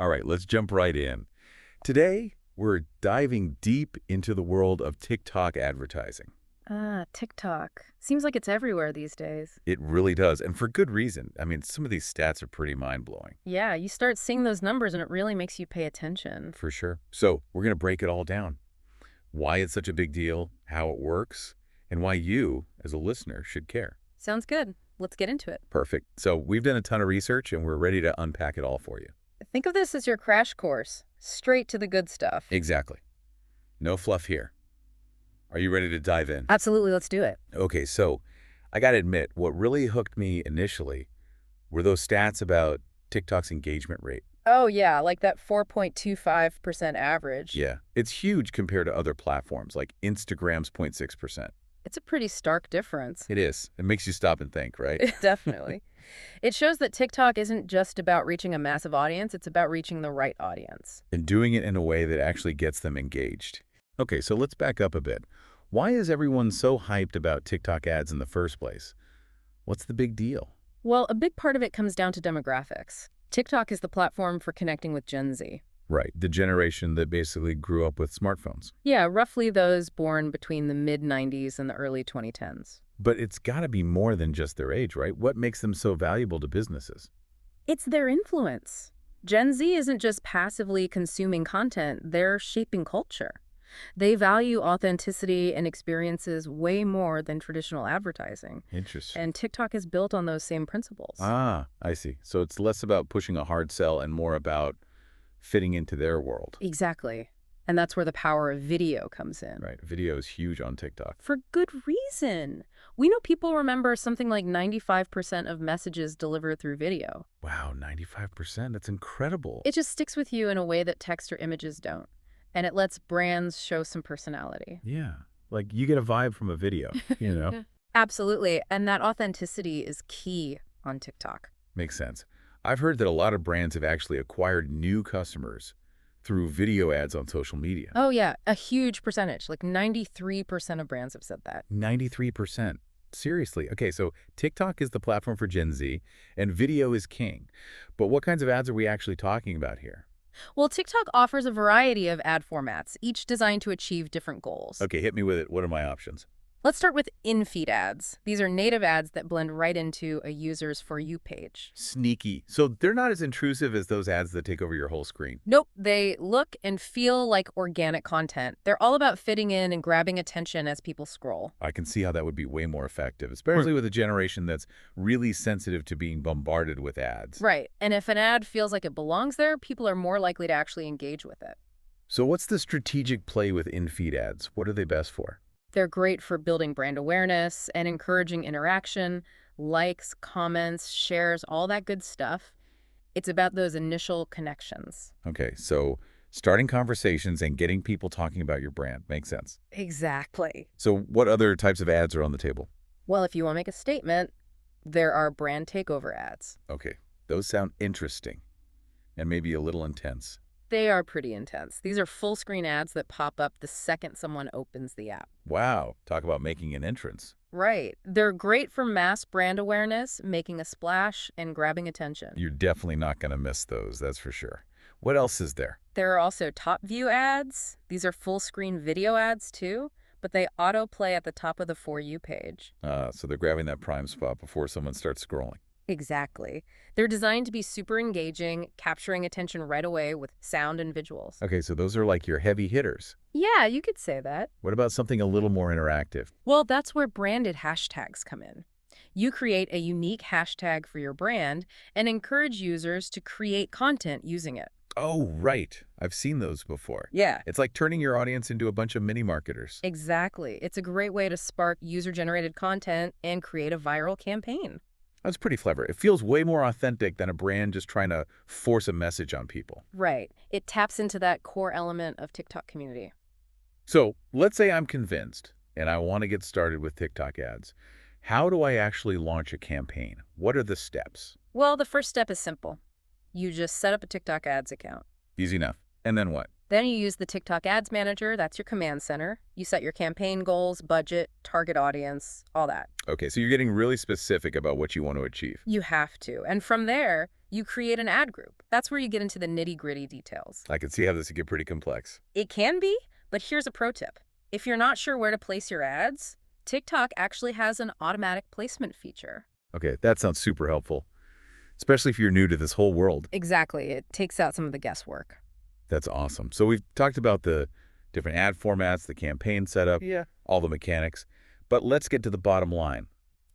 All right, let's jump right in. Today, we're diving deep into the world of TikTok advertising. Ah, TikTok. Seems like it's everywhere these days. It really does, and for good reason. I mean, some of these stats are pretty mind-blowing. Yeah, you start seeing those numbers and it really makes you pay attention. For sure. So we're going to break it all down. Why it's such a big deal, how it works, and why you, as a listener, should care. Sounds good. Let's get into it. Perfect. So we've done a ton of research, and we're ready to unpack it all for you. Think of this as your crash course. Straight to the good stuff. Exactly. No fluff here. Are you ready to dive in? Absolutely, let's do it. Okay, so I got to admit, what really hooked me initially were those stats about TikTok's engagement rate. Oh yeah, like that 4.25% average. Yeah, it's huge compared to other platforms like Instagram's 0.6%. It's a pretty stark difference. It is. It makes you stop and think, right? Definitely. It shows that TikTok isn't just about reaching a massive audience, it's about reaching the right audience. And doing it in a way that actually gets them engaged. Okay, so let's back up a bit. Why is everyone so hyped about TikTok ads in the first place? What's the big deal? Well, a big part of it comes down to demographics. TikTok is the platform for connecting with Gen Z. Right, the generation that basically grew up with smartphones. Yeah, roughly those born between the mid-90s and the early 2010s. But it's got to be more than just their age, right? What makes them so valuable to businesses? It's their influence. Gen Z isn't just passively consuming content, they're shaping culture. They value authenticity and experiences way more than traditional advertising. Interesting. And TikTok is built on those same principles. Ah, I see. So it's less about pushing a hard sell and more about fitting into their world. Exactly. And that's where the power of video comes in. Right. Video is huge on TikTok. For good reason. We know people remember something like 95% of messages delivered through video. Wow, 95%. That's incredible. It just sticks with you in a way that text or images don't. And it lets brands show some personality. Yeah. Like you get a vibe from a video, you know? Absolutely. And that authenticity is key on TikTok. Makes sense. I've heard that a lot of brands have actually acquired new customers through video ads on social media. Oh, yeah. A huge percentage. Like 93% of brands have said that. 93%. Seriously. Okay, so TikTok is the platform for Gen Z, and video is king. But what kinds of ads are we actually talking about here? Well, TikTok offers a variety of ad formats, each designed to achieve different goals. Okay, hit me with it. What are my options? Let's start with in-feed ads. These are native ads that blend right into a user's For You page. Sneaky. So they're not as intrusive as those ads that take over your whole screen. Nope, they look and feel like organic content. They're all about fitting in and grabbing attention as people scroll. I can see how that would be way more effective, especially with a generation that's really sensitive to being bombarded with ads. Right, and if an ad feels like it belongs there, people are more likely to actually engage with it. So what's the strategic play with in-feed ads? What are they best for? They're great for building brand awareness and encouraging interaction, likes, comments, shares, all that good stuff. It's about those initial connections. Okay, so starting conversations and getting people talking about your brand makes sense. Exactly. So what other types of ads are on the table? Well, if you want to make a statement, there are brand takeover ads. Okay, those sound interesting and maybe a little intense. They are pretty intense. These are full-screen ads that pop up the second someone opens the app. Wow, talk about making an entrance. Right. They're great for mass brand awareness, making a splash, and grabbing attention. You're definitely not going to miss those, that's for sure. What else is there? There are also top view ads. These are full-screen video ads, too, but they autoplay at the top of the For You page. So they're grabbing that prime spot before someone starts scrolling. Exactly. They're designed to be super engaging, capturing attention right away with sound and visuals. Okay, so those are like your heavy hitters. Yeah, you could say that. What about something a little more interactive? Well, that's where branded hashtags come in. You create a unique hashtag for your brand and encourage users to create content using it. Oh, right. I've seen those before. Yeah. It's like turning your audience into a bunch of mini marketers. Exactly. It's a great way to spark user-generated content and create a viral campaign. That's pretty clever. It feels way more authentic than a brand just trying to force a message on people. Right. It taps into that core element of TikTok community. So let's say I'm convinced and I want to get started with TikTok ads. How do I actually launch a campaign? What are the steps? Well, the first step is simple. You just set up a TikTok ads account. Easy enough. And then what? Then you use the TikTok Ads Manager. That's your command center. You set your campaign goals, budget, target audience, all that. Okay, so you're getting really specific about what you want to achieve. You have to. And from there, You create an ad group. That's where you get into the nitty-gritty details. I can see how this could get pretty complex. It can be, but here's a pro tip. If you're not sure where to place your ads, TikTok actually has an automatic placement feature. Okay, that sounds super helpful, especially if you're new to this whole world. Exactly. It takes out some of the guesswork. That's awesome. So we've talked about the different ad formats, the campaign setup, Yeah. all the mechanics. But let's get to the bottom line.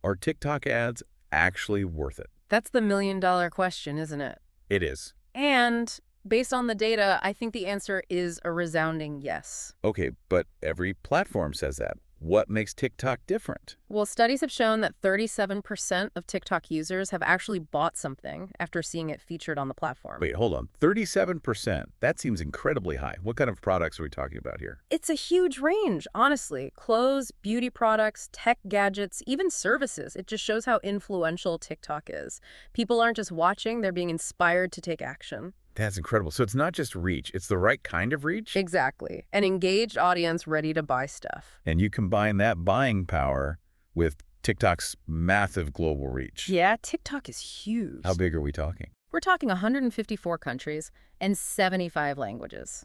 Are TikTok ads actually worth it? That's the million-dollar question, isn't it? It is. And based on the data, I think the answer is a resounding yes. Okay, but every platform says that. What makes TikTok different? Well, studies have shown that 37% of TikTok users have actually bought something after seeing it featured on the platform. Wait, hold on. 37%? That seems incredibly high. What kind of products are we talking about here? It's a huge range, honestly. Clothes, beauty products, tech gadgets, even services. It just shows how influential TikTok is. People aren't just watching, they're being inspired to take action. That's incredible. So it's not just reach, it's the right kind of reach? Exactly. An engaged audience ready to buy stuff. And you combine that buying power with TikTok's massive global reach. Yeah, TikTok is huge. How big are we talking? We're talking 154 countries and 75 languages.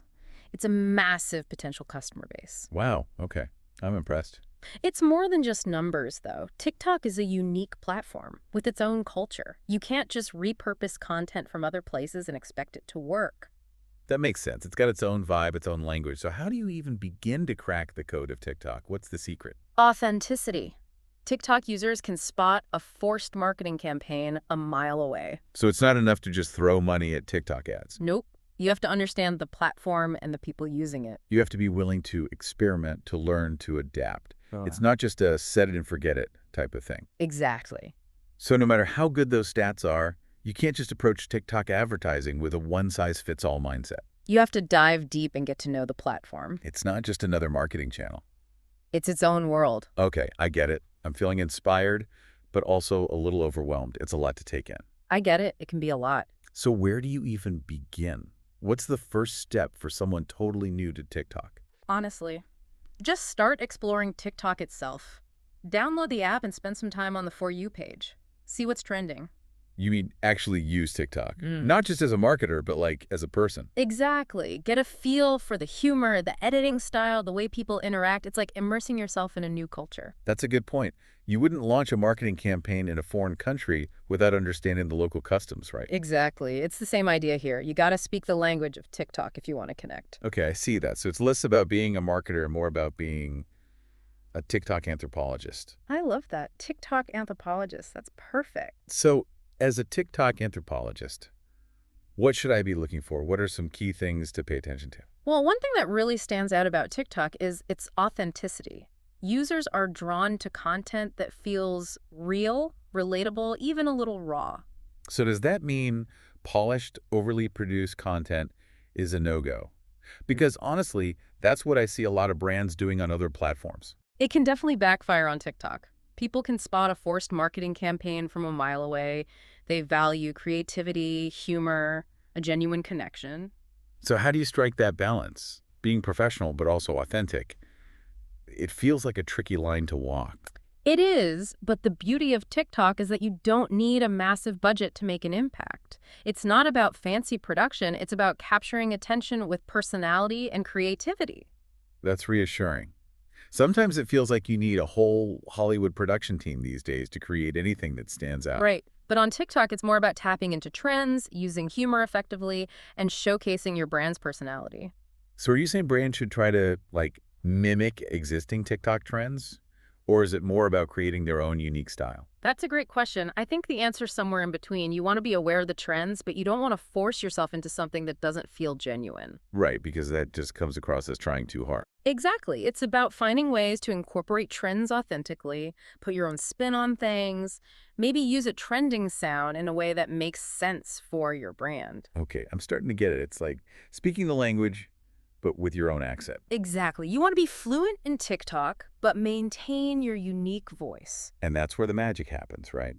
It's a massive potential customer base. Wow, okay. I'm impressed. It's more than just numbers, though. TikTok is a unique platform with its own culture. You can't just repurpose content from other places and expect it to work. That makes sense. It's got its own vibe, its own language. So how do you even begin to crack the code of TikTok? What's the secret? Authenticity. TikTok users can spot a forced marketing campaign a mile away. So it's not enough to just throw money at TikTok ads. Nope. You have to understand the platform and the people using it. You have to be willing to experiment, to learn, to adapt. It's not just a set it and forget it type of thing. Exactly. So no matter how good those stats are, you can't just approach TikTok advertising with a one-size-fits-all mindset. You have to dive deep and get to know the platform. It's not just another marketing channel. It's its own world. Okay, I get it. I'm feeling inspired, but also a little overwhelmed. It's a lot to take in. I get it. It can be a lot. So where do you even begin? What's the first step for someone totally new to TikTok? Honestly, just start exploring TikTok itself. Download the app and spend some time on the For You page. See what's trending. You mean actually use TikTok? Not just as a marketer, but like as a person. Exactly. Get a feel for the humor, the editing style, the way people interact. It's like immersing yourself in a new culture. That's a good point. You wouldn't launch a marketing campaign in a foreign country without understanding the local customs, right? Exactly. It's the same idea here. You got to speak the language of TikTok if you want to connect. Okay, I see that. So it's less about being a marketer and more about being a TikTok anthropologist. I love that. TikTok anthropologist. That's perfect. So as a TikTok anthropologist, what should I be looking for? What are some key things to pay attention to? Well, one thing that really stands out about TikTok is its authenticity. Users are drawn to content that feels real, relatable, even a little raw. So does that mean polished, overly produced content is a no-go? Because honestly, that's what I see a lot of brands doing on other platforms. It can definitely backfire on TikTok. People can spot a forced marketing campaign from a mile away. They value creativity, humor, a genuine connection. So how do you strike that balance? Being professional, but also authentic. It feels like a tricky line to walk. It is, but the beauty of TikTok is that you don't need a massive budget to make an impact. It's not about fancy production. It's about capturing attention with personality and creativity. That's reassuring. Sometimes it feels like you need a whole Hollywood production team these days to create anything that stands out. Right. But on TikTok, it's more about tapping into trends, using humor effectively, and showcasing your brand's personality. So are you saying brands should try to, like, mimic existing TikTok trends? Or is it more about creating their own unique style? That's a great question. I think the answer's somewhere in between. You want to be aware of the trends, but you don't want to force yourself into something that doesn't feel genuine. Right, because that just comes across as trying too hard. Exactly. It's about finding ways to incorporate trends authentically, put your own spin on things, maybe use a trending sound in a way that makes sense for your brand. Okay, I'm starting to get it. It's like speaking the language, but with your own accent. Exactly. You want to be fluent in TikTok, but maintain your unique voice. And that's where the magic happens, right?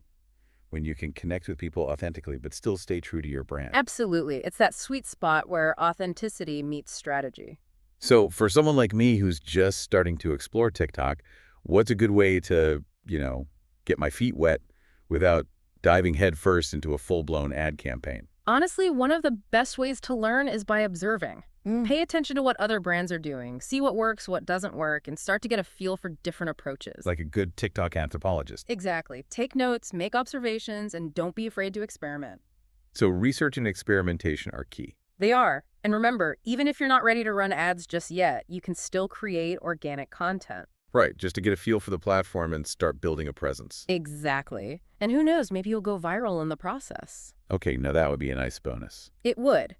When you can connect with people authentically, but still stay true to your brand. Absolutely. It's that sweet spot where authenticity meets strategy. So for someone like me who's just starting to explore TikTok, what's a good way to, get my feet wet without diving headfirst into a full-blown ad campaign. Honestly, one of the best ways to learn is by observing. Pay attention to what other brands are doing, see what works, what doesn't work, and start to get a feel for different approaches. Like a good TikTok anthropologist. Exactly. Take notes, make observations, and don't be afraid to experiment. So research and experimentation are key. They are. And remember, even if you're not ready to run ads just yet, you can still create organic content. Right, just to get a feel for the platform and start building a presence. Exactly. And who knows, maybe you'll go viral in the process. Okay, now that would be a nice bonus. It would.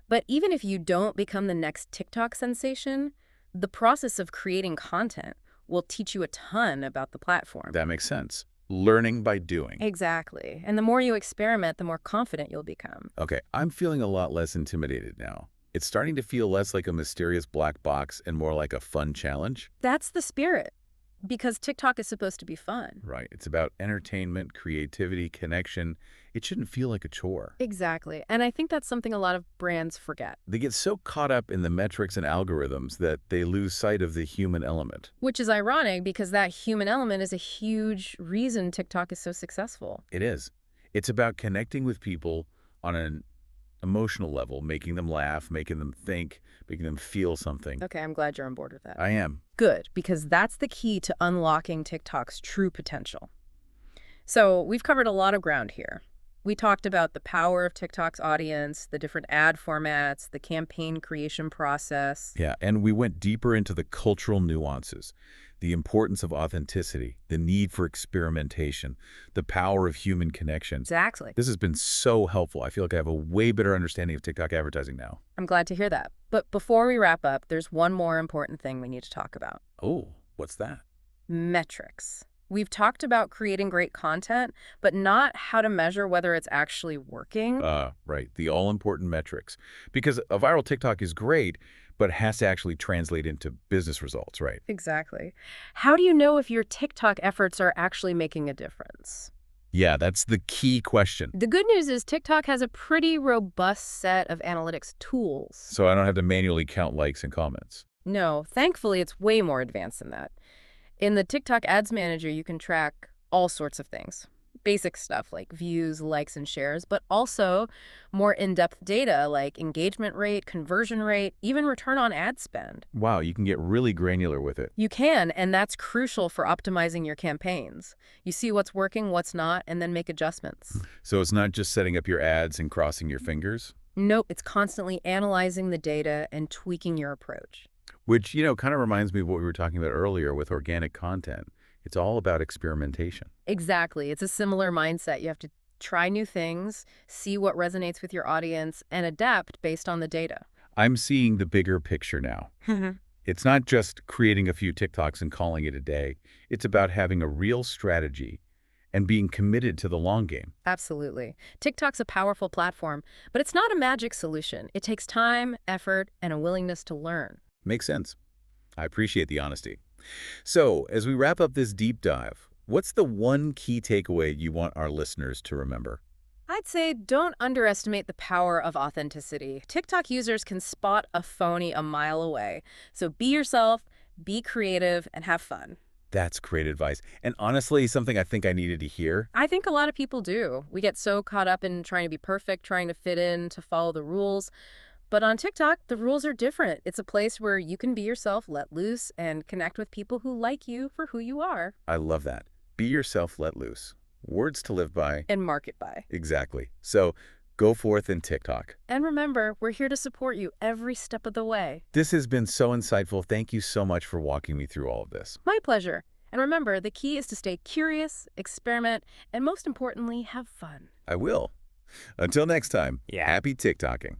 But even if you don't become the next TikTok sensation, the process of creating content will teach you a ton about the platform. That makes sense. Learning by doing. Exactly. And the more you experiment, the more confident you'll become. Okay, I'm feeling a lot less intimidated now. It's starting to feel less like a mysterious black box and more like a fun challenge. That's the spirit. Because TikTok is supposed to be fun. Right, it's about entertainment, creativity, connection. It shouldn't feel like a chore. Exactly. And I think that's something a lot of brands forget. They get so caught up in the metrics and algorithms that they lose sight of the human element. Which is ironic because that human element is a huge reason TikTok is so successful. It is. It's about connecting with people on an emotional level, making them laugh, making them think, making them feel something. Okay, I'm glad you're on board with that. I am. Good, because that's the key to unlocking TikTok's true potential. So we've covered a lot of ground here. We talked about the power of TikTok's audience, the different ad formats, the campaign creation process. Yeah, and we went deeper into the cultural nuances, the importance of authenticity, the need for experimentation, the power of human connection. Exactly. This has been so helpful. I feel like I have a way better understanding of TikTok advertising now. I'm glad to hear that. But before we wrap up, there's one more important thing we need to talk about. Oh, what's that? Metrics. We've talked about creating great content, but not how to measure whether it's actually working. Right. The all-important metrics. Because a viral TikTok is great, but has to actually translate into business results, right? Exactly. How do you know if your TikTok efforts are actually making a difference? Yeah, that's the key question. The good news is TikTok has a pretty robust set of analytics tools. So I don't have to manually count likes and comments. No, thankfully it's way more advanced than that. In the TikTok Ads Manager, you can track all sorts of things. Basic stuff like views, likes, and shares, but also more in-depth data like engagement rate, conversion rate, even return on ad spend. Wow, you can get really granular with it. You can, and that's crucial for optimizing your campaigns. You see what's working, what's not, and then make adjustments. So it's not just setting up your ads and crossing your fingers? Nope, it's constantly analyzing the data and tweaking your approach. Which, kind of reminds me of what we were talking about earlier with organic content. It's all about experimentation. Exactly. It's a similar mindset. You have to try new things, see what resonates with your audience, and adapt based on the data. I'm seeing the bigger picture now. It's not just creating a few TikToks and calling it a day. It's about having a real strategy and being committed to the long game. Absolutely. TikTok's a powerful platform, but it's not a magic solution. It takes time, effort, and a willingness to learn. Makes sense. I appreciate the honesty. So, as we wrap up this deep dive, what's the one key takeaway you want our listeners to remember? I'd say don't underestimate the power of authenticity. TikTok users can spot a phony a mile away. So be yourself, be creative, and have fun. That's great advice. And honestly, something I think I needed to hear. I think a lot of people do. We get so caught up in trying to be perfect, trying to fit in, to follow the rules. But on TikTok, the rules are different. It's a place where you can be yourself, let loose, and connect with people who like you for who you are. I love that. Be yourself, let loose. Words to live by. And market by. Exactly. So go forth in TikTok. And remember, we're here to support you every step of the way. This has been so insightful. Thank you so much for walking me through all of this. My pleasure. And remember, the key is to stay curious, experiment, and most importantly, have fun. I will. Until next time, Yeah. happy TikToking.